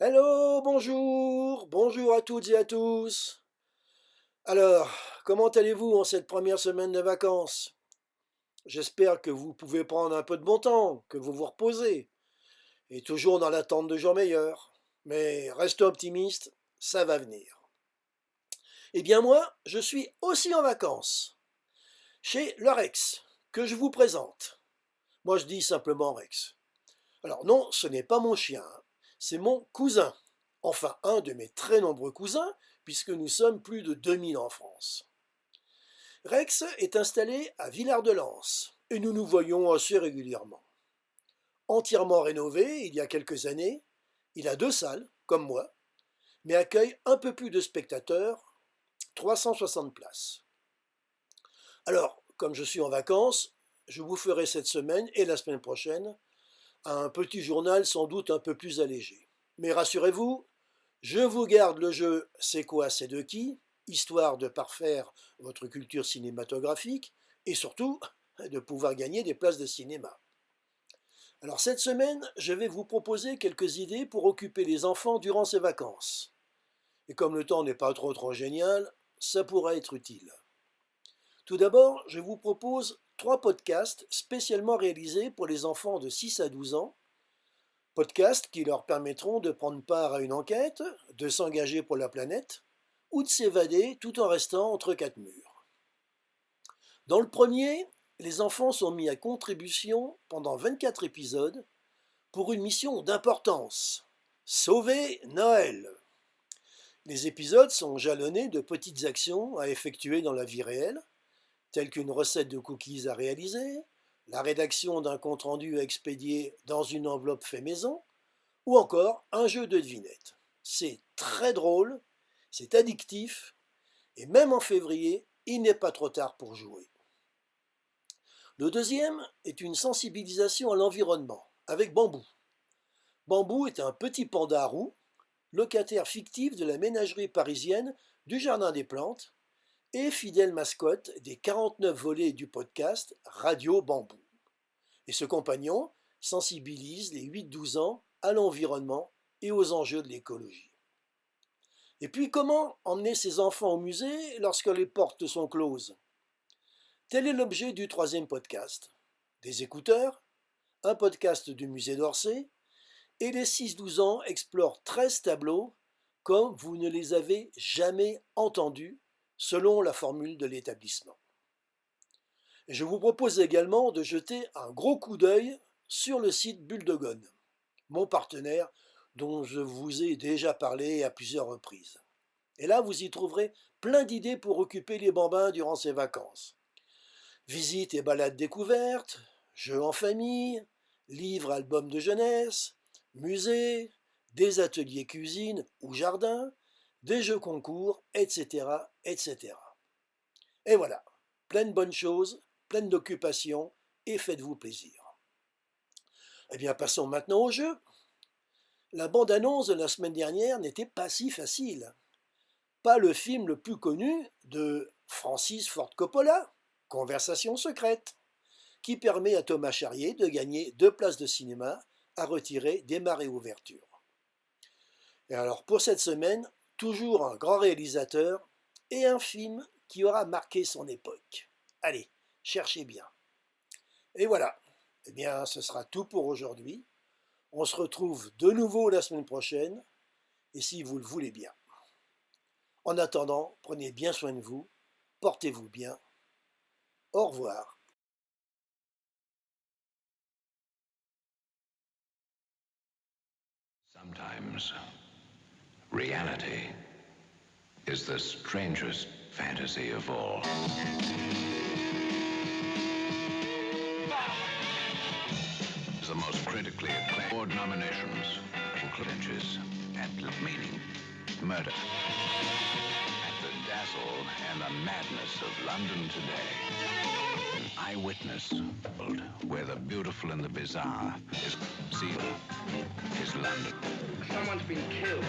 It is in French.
Hello, bonjour, bonjour à toutes et à tous. Alors, comment allez-vous en cette première semaine de vacances? J'espère que vous pouvez prendre un peu de bon temps, que vous vous reposez, et toujours dans l'attente de jours meilleurs. Mais restez optimiste, ça va venir. Eh bien moi, je suis aussi en vacances, chez le Rex, que je vous présente. Moi je dis simplement Rex. Alors non, ce n'est pas mon chien, hein. C'est mon cousin. Enfin, un de mes très nombreux cousins, puisque nous sommes plus de 2000 en France. Rex est installé à Villard-de-Lans, et nous nous voyons assez régulièrement. Entièrement rénové il y a quelques années, il a 2 salles, comme moi, mais accueille un peu plus de spectateurs, 360 places. Alors, comme je suis en vacances, je vous ferai cette semaine et la semaine prochaine un petit journal sans doute un peu plus allégé. Mais rassurez-vous, je vous garde le jeu C'est quoi, c'est de qui, histoire de parfaire votre culture cinématographique et surtout de pouvoir gagner des places de cinéma. Alors cette semaine, je vais vous proposer quelques idées pour occuper les enfants durant ces vacances. Et comme le temps n'est pas trop génial, ça pourrait être utile. Tout d'abord, je vous propose 3 podcasts spécialement réalisés pour les enfants de 6 à 12 ans, podcasts qui leur permettront de prendre part à une enquête, de s'engager pour la planète, ou de s'évader tout en restant entre 4 murs. Dans le premier, les enfants sont mis à contribution pendant 24 épisodes pour une mission d'importance: sauver Noël. Les épisodes sont jalonnés de petites actions à effectuer dans la vie réelle, telles qu'une recette de cookies à réaliser, la rédaction d'un compte-rendu à expédier dans une enveloppe fait maison, ou encore un jeu de devinettes. C'est très drôle, c'est addictif, et même en février, il n'est pas trop tard pour jouer. Le deuxième est une sensibilisation à l'environnement, avec Bambou. Bambou est un petit panda roux, locataire fictif de la ménagerie parisienne du Jardin des Plantes, et fidèle mascotte des 49 volets du podcast Radio Bambou. Et ce compagnon sensibilise les 8-12 ans à l'environnement et aux enjeux de l'écologie. Et puis comment emmener ses enfants au musée lorsque les portes sont closes? Tel est l'objet du troisième podcast. Des écouteurs, un podcast du musée d'Orsay, et les 6-12 ans explorent 13 tableaux comme vous ne les avez jamais entendus, selon la formule de l'établissement. Je vous propose également de jeter un gros coup d'œil sur le site Bulldogone, mon partenaire dont je vous ai déjà parlé à plusieurs reprises. Et là, vous y trouverez plein d'idées pour occuper les bambins durant ces vacances. Visites et balades découvertes, jeux en famille, livres, albums de jeunesse, musées, des ateliers cuisine ou jardin, des jeux concours, etc., etc. Et voilà, plein de bonnes choses, plein d'occupations, et faites-vous plaisir. Eh bien, passons maintenant au jeu. La bande-annonce de la semaine dernière n'était pas si facile. Pas le film le plus connu de Francis Ford Coppola, Conversation secrète, qui permet à Thomas Charrier de gagner 2 places de cinéma à retirer dès ma réouverture. Et alors pour cette semaine, toujours un grand réalisateur et un film qui aura marqué son époque. Allez, cherchez bien. Et voilà, eh bien ce sera tout pour aujourd'hui. On se retrouve de nouveau la semaine prochaine, et si vous le voulez bien. En attendant, prenez bien soin de vous, portez-vous bien. Au revoir. Sometimes reality is the strangest fantasy of all. It's the most critically acclaimed. Award nominations, clinches, and meaning, murder. At the dazzle and the madness of London today. An eyewitness world where the beautiful and the bizarre is seen is London. Someone's been killed.